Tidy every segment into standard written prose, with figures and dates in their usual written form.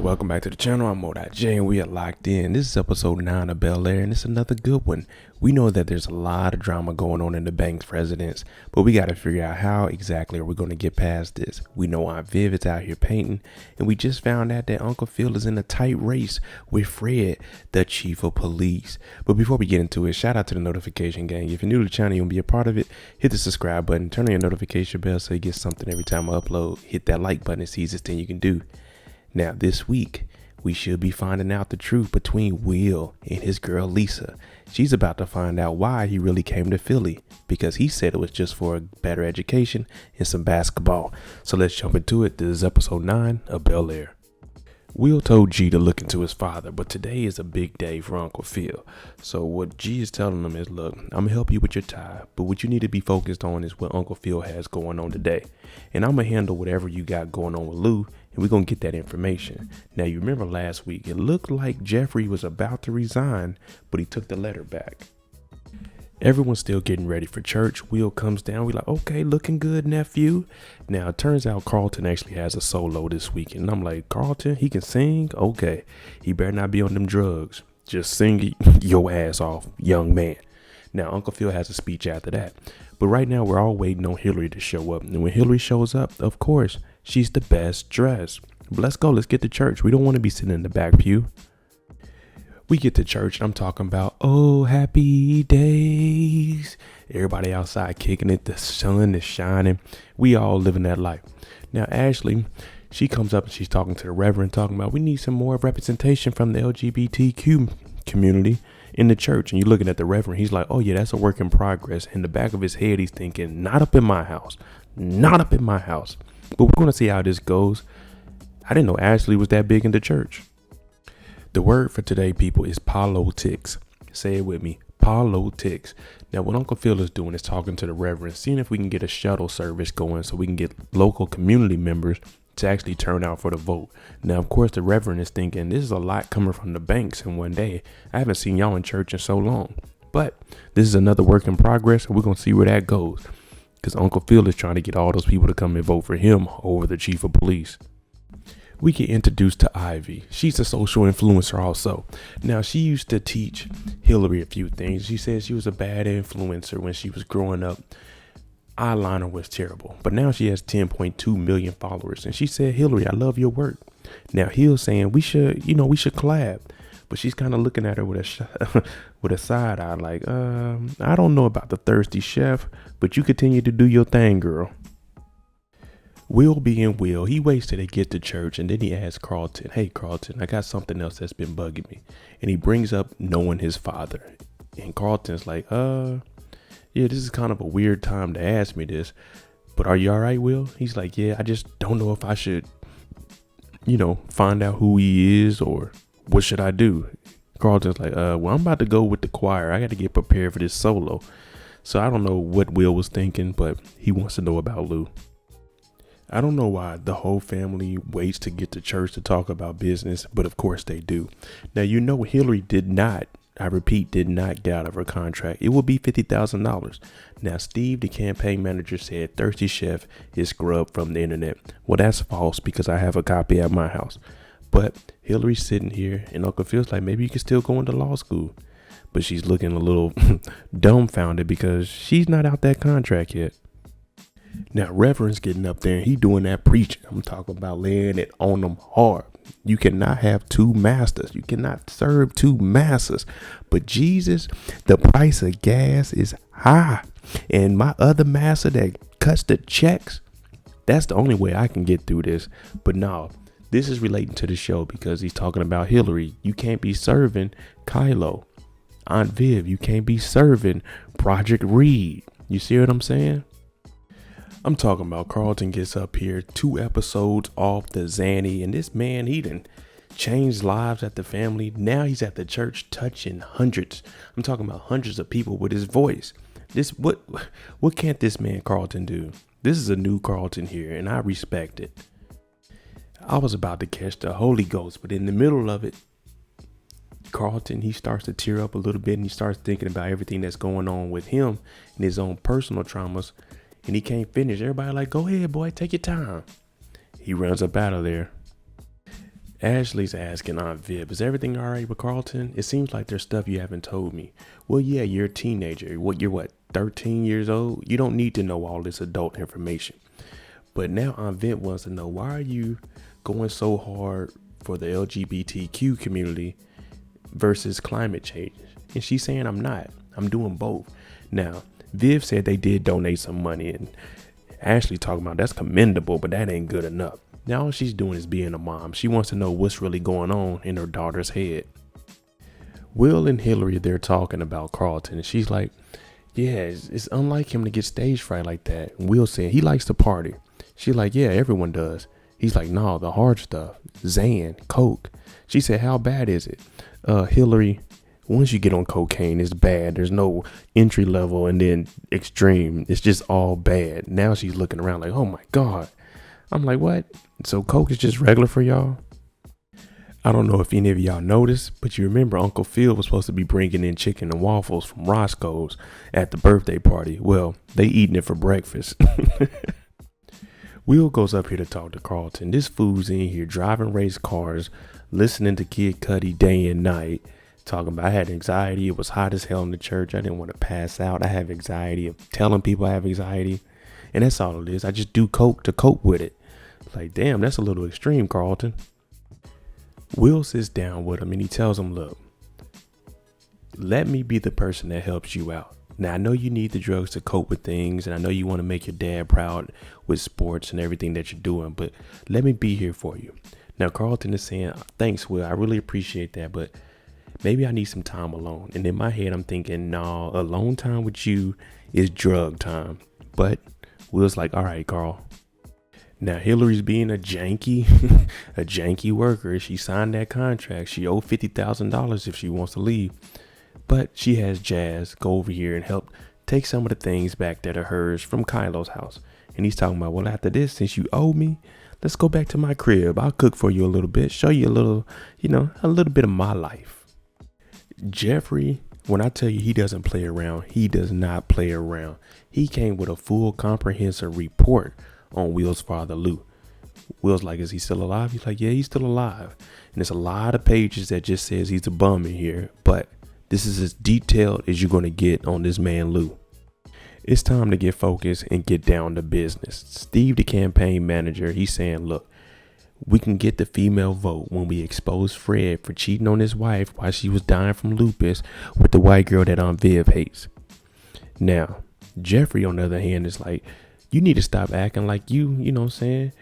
Welcome back to the channel. I'm MoedotJ and we are locked in. This is episode 9 of Bel-Air and it's another good one. We know that there's a lot of drama going on in the Banks residence, but we got to figure out how exactly are we going to get past this. We know Aunt Viv is out here painting, and we just found out that Uncle Phil is in a tight race with Fred, the chief of police. But before we get into it, shout out to the notification gang. If you're new to the channel, you want to be a part of it, hit the subscribe button, turn on your notification bell so you get something every time I upload. Hit that like button. It's the easiest thing you can do. Now, this week, we should be finding out the truth between Will and his girl Lisa. She's about to find out why he really came to Philly, because he said it was just for a better education and some basketball. So let's jump into it. This is episode 9 of Bel-Air. Will told G to look into his father, but today is a big day for Uncle Phil. So what G is telling him is, look, I'm going to help you with your tie, but what you need to be focused on is what Uncle Phil has going on today. And I'm going to handle whatever you got going on with Lou, and we're going to get that information. Now, you remember last week, it looked like Geoffrey was about to resign, but he took the letter back. Everyone's still getting ready for church. Will comes down. We like, okay, looking good, nephew. Now, it turns out Carlton actually has a solo this weekend. And I'm like, Carlton, he can sing? Okay. He better not be on them drugs. Just sing your ass off, young man. Now, Uncle Phil has a speech after that. But right now, we're all waiting on Hilary to show up. And when Hilary shows up, of course, she's the best dressed. But let's go. Let's get to church. We don't want to be sitting in the back pew. We get to church and I'm talking about, oh, happy days. Everybody outside kicking it. The sun is shining. We all living that life. Now, Ashley, she comes up and she's talking to the Reverend, talking about we need some more representation from the LGBTQ community in the church. And you're looking at the Reverend. He's like, oh, yeah, that's a work in progress. In the back of his head, he's thinking, not up in my house. Not up in my house. But we're going to see how this goes. I didn't know Ashley was that big in the church. The word for today, people, is politics. Say it with me, politics. Now, what Uncle Phil is doing is talking to the Reverend, seeing if we can get a shuttle service going so we can get local community members to actually turn out for the vote. Now, of course, the Reverend is thinking this is a lot coming from the Banks in one day. I haven't seen y'all in church in so long. But this is another work in progress, and we're going to see where that goes. Because Uncle Phil is trying to get all those people to come and vote for him over the chief of police. We get introduced to Ivy. She's a social influencer also. Now, she used to teach Hilary a few things. She said she was a bad influencer when she was growing up. Eyeliner was terrible. But now she has 10.2 million followers. And she said, Hilary, I love your work. Now, Hill's saying we should collab. But she's kind of looking at her with a side eye like, I don't know about the thirsty chef, but you continue to do your thing, girl. Will being Will, he waits till they get to church and then he asks Carlton, hey Carlton, I got something else that's been bugging me. And he brings up knowing his father. And Carlton's like, yeah, this is kind of a weird time to ask me this, but are you all right, Will? He's like, yeah, I just don't know if I should, find out who he is or what should I do? Carlton's like, well, I'm about to go with the choir. I got to get prepared for this solo. So I don't know what Will was thinking, but he wants to know about Lou. I don't know why the whole family waits to get to church to talk about business, but of course they do. Now, Hilary did not get out of her contract. It will be $50,000. Now, Steve, the campaign manager, said Thirsty Chef is scrubbed from the internet. Well, that's false because I have a copy at my house. But Hilary's sitting here and Uncle Phil's like, maybe you can still go into law school. But she's looking a little dumbfounded because she's not out that contract yet. Now, Reverend's getting up there and he doing that preaching. I'm talking about laying it on them hard. You cannot have two masters. You cannot serve two masters. But Jesus, the price of gas is high. And my other master that cuts the checks, that's the only way I can get through this. But no, this is relating to the show because he's talking about Hilary. You can't be serving Kylo. Aunt Viv, you can't be serving Project Reed. You see what I'm saying? I'm talking about Carlton gets up here 2 episodes off the Zanny, and this man, he done changed lives at the family. Now he's at the church touching hundreds. I'm talking about hundreds of people with his voice. What can't this man Carlton do? This is a new Carlton here, and I respect it. I was about to catch the Holy Ghost, but in the middle of it, Carlton, he starts to tear up a little bit, and he starts thinking about everything that's going on with him and his own personal traumas. And he can't finish. Everybody like, go ahead, boy, take your time. He runs up out of there. Ashley's asking Aunt Viv, is everything all right with Carlton? It seems like there's stuff you haven't told me. Well, yeah, you're a teenager. You're 13 years old? You don't need to know all this adult information. But now Aunt Viv wants to know, why are you going so hard for the LGBTQ community versus climate change? And she's saying, I'm not. I'm doing both. Now, Viv said they did donate some money, and Ashley talking about that's commendable, but that ain't good enough. Now all she's doing is being a mom. She wants to know what's really going on in her daughter's head. Will and Hilary, they're talking about Carlton, and she's like, yeah, it's unlike him to get stage fright like that. And Will said he likes to party. She's like, yeah, everyone does. He's like, no, the hard stuff, Xan, coke. She said, how bad is it? Hilary, once you get on cocaine, it's bad. There's no entry level and then extreme. It's just all bad. Now she's looking around like, oh my God. I'm like, what? So coke is just regular for y'all? I don't know if any of y'all noticed, but you remember Uncle Phil was supposed to be bringing in chicken and waffles from Roscoe's at the birthday party. Well, they eating it for breakfast. Will goes up here to talk to Carlton. This fool's in here driving race cars, listening to Kid Cudi day and night, talking about I had anxiety. It was hot as hell in the church. I didn't want to pass out. I have anxiety of telling people I have anxiety. And that's all it is. I just do coke to cope with it. Like, damn, that's a little extreme, Carlton. Will sits down with him and he tells him, look, let me be the person that helps you out. Now, I know you need the drugs to cope with things, and I know you want to make your dad proud with sports and everything that you're doing, but let me be here for you. Now, Carlton is saying, thanks, Will. I really appreciate that, but maybe I need some time alone. And in my head, I'm thinking, no, alone time with you is drug time. But Will's like, all right, Carl. Now, Hilary's being a janky worker. She signed that contract. She owed $50,000 if she wants to leave. But she has Jazz go over here and help take some of the things back that are hers from Kylo's house. And he's talking about, well, after this, since you owe me, let's go back to my crib. I'll cook for you a little bit, show you a little bit of my life. Geoffrey, when I tell you he doesn't play around, he does not play around. He came with a full comprehensive report on Will's father, Lou. Will's like, is he still alive? He's like, yeah, he's still alive. And there's a lot of pages that just says he's a bum in here, but this is as detailed as you're going to get on this man, Lou. It's time to get focused and get down to business. Steve, the campaign manager, he's saying, look, we can get the female vote when we expose Fred for cheating on his wife while she was dying from lupus with the white girl that Aunt Viv hates. Now, Geoffrey, on the other hand, is like, you need to stop acting like you know what I'm saying?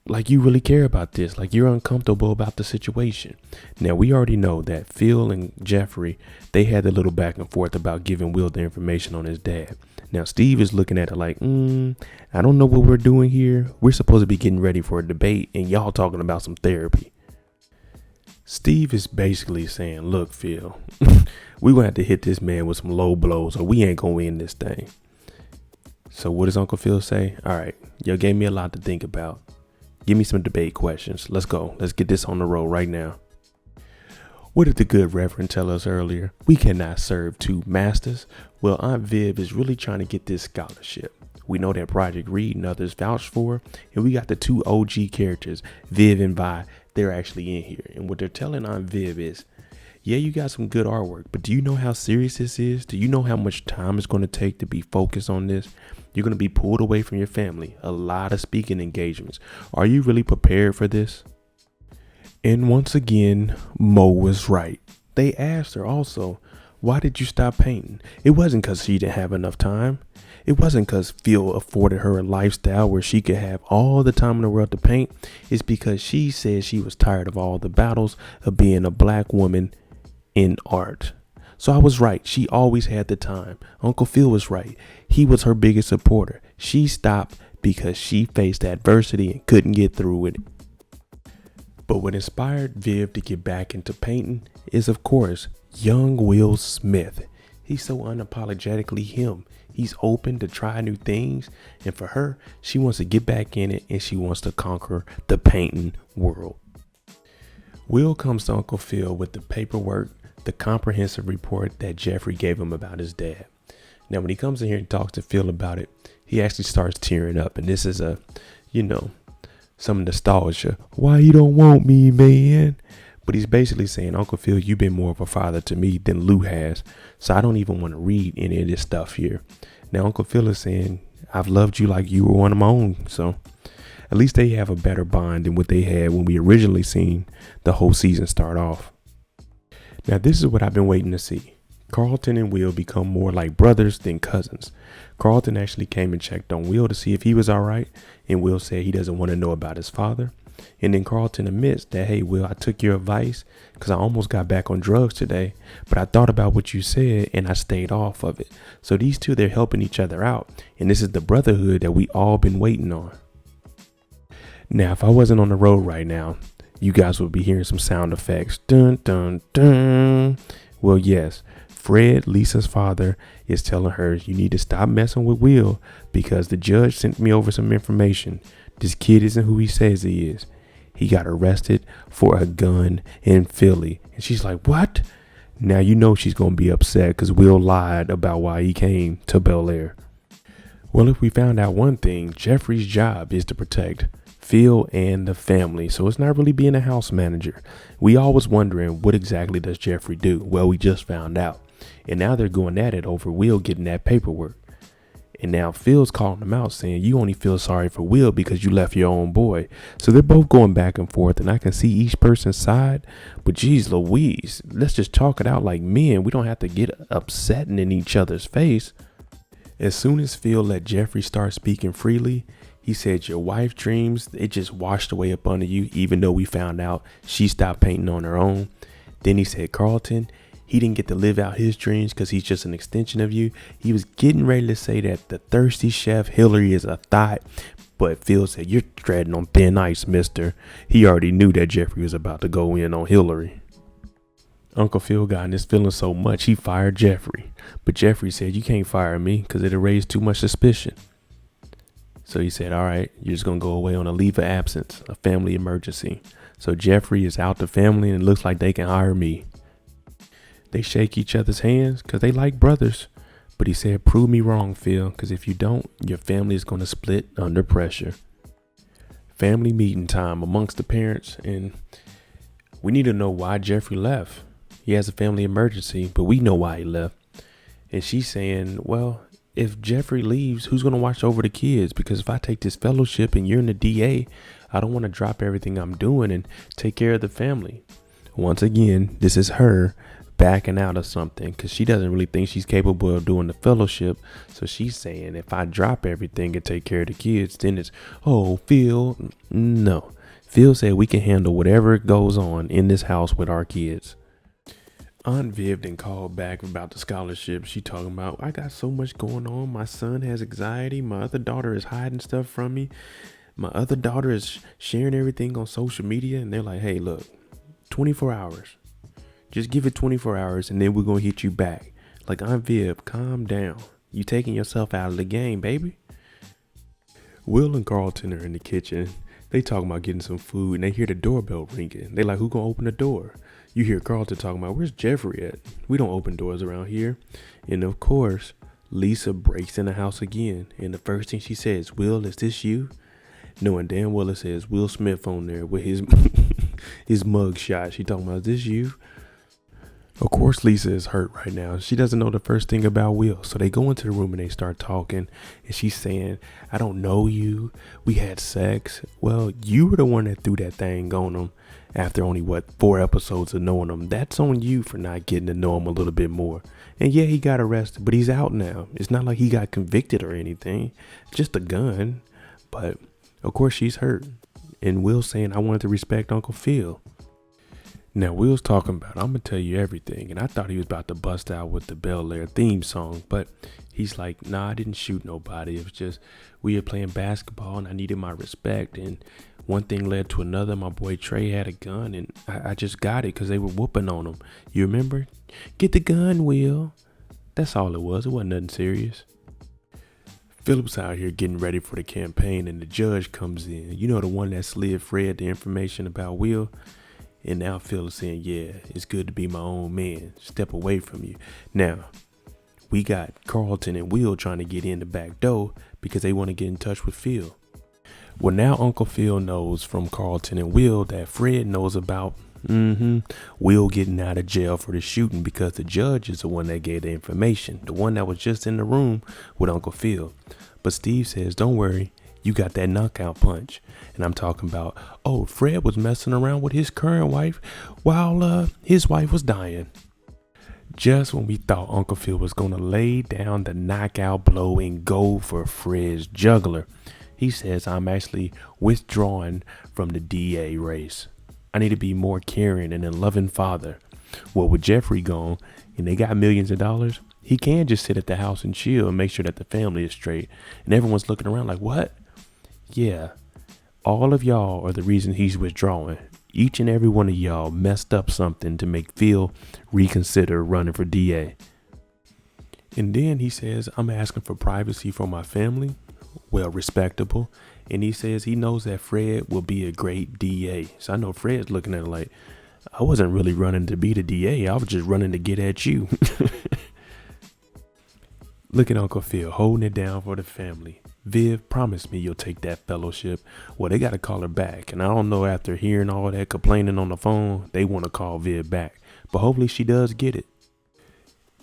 Like you really care about this, like you're uncomfortable about the situation. Now, we already know that Phil and Geoffrey, they had a little back and forth about giving Will the information on his dad. Now, Steve is looking at it like, I don't know what we're doing here. We're supposed to be getting ready for a debate and y'all talking about some therapy. Steve is basically saying, look, Phil, we're going to have to hit this man with some low blows or we ain't going to win this thing. So what does Uncle Phil say? All right, y'all gave me a lot to think about. Give me some debate questions. Let's go. Let's get this on the road right now. What did the good Reverend tell us earlier? We cannot serve two masters. Well, Aunt Viv is really trying to get this scholarship. We know that Project Reed and others vouched for, and we got the two OG characters, Viv and Vi. They're actually in here. And what they're telling Aunt Viv is, yeah, you got some good artwork, but do you know how serious this is? Do you know how much time it's going to take to be focused on this? You're going to be pulled away from your family. A lot of speaking engagements. Are you really prepared for this? And once again, Mo was right. They asked her also, why did you stop painting? It wasn't because she didn't have enough time. It wasn't because Phil afforded her a lifestyle where she could have all the time in the world to paint. It's because she said she was tired of all the battles of being a black woman in art. So I was right. She always had the time. Uncle Phil was right. He was her biggest supporter. She stopped because she faced adversity and couldn't get through with it. But what inspired Viv to get back into painting is, of course, young Will Smith. He's so unapologetically him. He's open to try new things. And for her, she wants to get back in it and she wants to conquer the painting world. Will comes to Uncle Phil with the paperwork, the comprehensive report that Geoffrey gave him about his dad. Now, when he comes in here and talks to Phil about it, he actually starts tearing up. And this is a, some nostalgia. Why you don't want me, man? But he's basically saying, Uncle Phil, you've been more of a father to me than Lou has. So I don't even want to read any of this stuff here. Now, Uncle Phil is saying, I've loved you like you were one of my own. So at least they have a better bond than what they had when we originally seen the whole season start off. Now, this is what I've been waiting to see. Carlton and Will become more like brothers than cousins. Carlton actually came and checked on Will to see if he was all right. And Will said he doesn't want to know about his father. And then Carlton admits that, hey, Will, I took your advice because I almost got back on drugs today. But I thought about what you said and I stayed off of it. So these two, they're helping each other out. And this is the brotherhood that we all been waiting on. Now, if I wasn't on the road right now, you guys would be hearing some sound effects. Dun, dun, dun. Well, yes, Fred, Lisa's father, is telling her you need to stop messing with Will because the judge sent me over some information. This kid isn't who he says he is. He got arrested for a gun in Philly. And she's like, what? Now you know she's going to be upset because Will lied about why he came to Bel-Air. Well, if we found out one thing, Geoffrey's job is to protect Phil and the family. So it's not really being a house manager. We all was wondering, what exactly does Geoffrey do? Well, we just found out. And now they're going at it over Will getting that paperwork. And now Phil's calling him out saying, you only feel sorry for Will because you left your own boy. So they're both going back and forth and I can see each person's side. But geez Louise, let's just talk it out like men. We don't have to get upset in each other's face. As soon as Phil let Geoffrey start speaking freely, he said, your wife's dreams, it just washed away up under you, even though we found out she stopped painting on her own. Then he said, Carlton, he didn't get to live out his dreams because he's just an extension of you. He was getting ready to say that the thirsty chef Hilary is a thought. But Phil said, you're treading on thin ice, mister. He already knew that Geoffrey was about to go in on Hilary. Uncle Phil got in his feelings so much he fired Geoffrey. But Geoffrey said, you can't fire me because it'll raise too much suspicion. So he said, all right, you're just going to go away on a leave of absence, a family emergency. So Geoffrey is out the family and it looks like they can hire me. They shake each other's hands because they like brothers. But he said, prove me wrong, Phil, because if you don't, your family is going to split under pressure. Family meeting time amongst the parents. And we need to know why Geoffrey left. He has a family emergency, but we know why he left. And she's saying, well, if Geoffrey leaves, who's going to watch over the kids? Because if I take this fellowship and you're in the DA, I don't want to drop everything I'm doing and take care of the family. Once again, this is her backing out of something because she doesn't really think she's capable of doing the fellowship. So she's saying, if I drop everything and take care of the kids, then it's, oh, Phil. No. Phil said we can handle whatever goes on in this house with our kids. Aunt Viv then called back about the scholarship. She talking about, I got so much going on. My son has anxiety. My other daughter is hiding stuff from me. My other daughter is sharing everything on social media. And they're like, hey, look, 24 hours. Just give it 24 hours and then we're going to hit you back. Like, Aunt Viv, calm down. You taking yourself out of the game, baby. Will and Carlton are in the kitchen. They talking about getting some food and they hear the doorbell ringing. They like, who going to open the door? You hear Carlton talking about, where's Geoffrey at? We don't open doors around here. And of course, Lisa breaks in the house again. And the first thing she says, Will, is this you? Knowing damn well it says Will Smith on there with his his mug shot. She talking about, is this you? Of course, Lisa is hurt right now. She doesn't know the first thing about Will. So they go into the room and they start talking. And she's saying, I don't know you. We had sex. Well, you were the one that threw that thing on him after only, 4 episodes of knowing him. That's on you for not getting to know him a little bit more. And yeah, he got arrested, but he's out now. It's not like he got convicted or anything. Just a gun. But of course, she's hurt. And Will's saying, I wanted to respect Uncle Phil. Now, Will's talking about, I'm going to tell you everything. And I thought he was about to bust out with the Bel-Air theme song. But he's like, nah, I didn't shoot nobody. It was just, we were playing basketball and I needed my respect. And one thing led to another. My boy Trey had a gun and I just got it because they were whooping on him. You remember? Get the gun, Will. That's all it was. It wasn't nothing serious. Phillip's out here getting ready for the campaign and the judge comes in. You know, the one that slid Fred the information about Will. And now Phil is saying, yeah, it's good to be my own man. Step away from you. Now, we got Carlton and Will trying to get in the back door because they want to get in touch with Phil. Well, now Uncle Phil knows from Carlton and Will that Fred knows about Will getting out of jail for the shooting because the judge is the one that gave the information, the one that was just in the room with Uncle Phil. But Steve says, don't worry, you got that knockout punch. And I'm talking about, oh, Fred was messing around with his current wife while his wife was dying. Just when we thought Uncle Phil was going to lay down the knockout blow and go for Fred's jugular, he says, I'm actually withdrawing from the DA race. I need to be more caring and a loving father. Well, with Geoffrey gone and they got millions of dollars, he can just sit at the house and chill and make sure that the family is straight. And everyone's looking around like, what? Yeah, all of y'all are the reason he's withdrawing. Each and every one of y'all messed up something to make Phil reconsider running for DA. And then he says, I'm asking for privacy for my family. Well, respectable. And he says he knows that Fred will be a great DA. So I know Fred's looking at it like, I wasn't really running to be the DA. I was just running to get at you. Look at Uncle Phil holding it down for the family. Viv, promise me you'll take that fellowship. Well, they got to call her back. And I don't know, after hearing all that complaining on the phone, they want to call Viv back. But hopefully she does get it.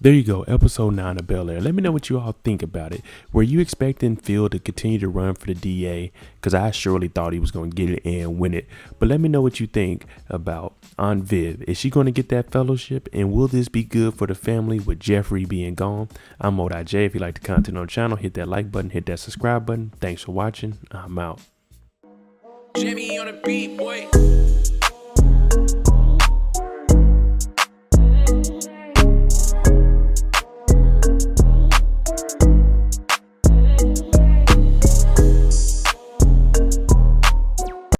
There you go, episode 9 of Bel-Air. Let me know what you all think about it. Were you expecting Phil to continue to run for the DA? Because I surely thought he was going to get it and win it. But let me know what you think about Aunt Viv. Is she going to get that fellowship? And will this be good for the family with Geoffrey being gone? I'm MoedotJ. If you like the content on the channel, hit that like button, hit that subscribe button. Thanks for watching. I'm out. Jimmy on the beat, boy.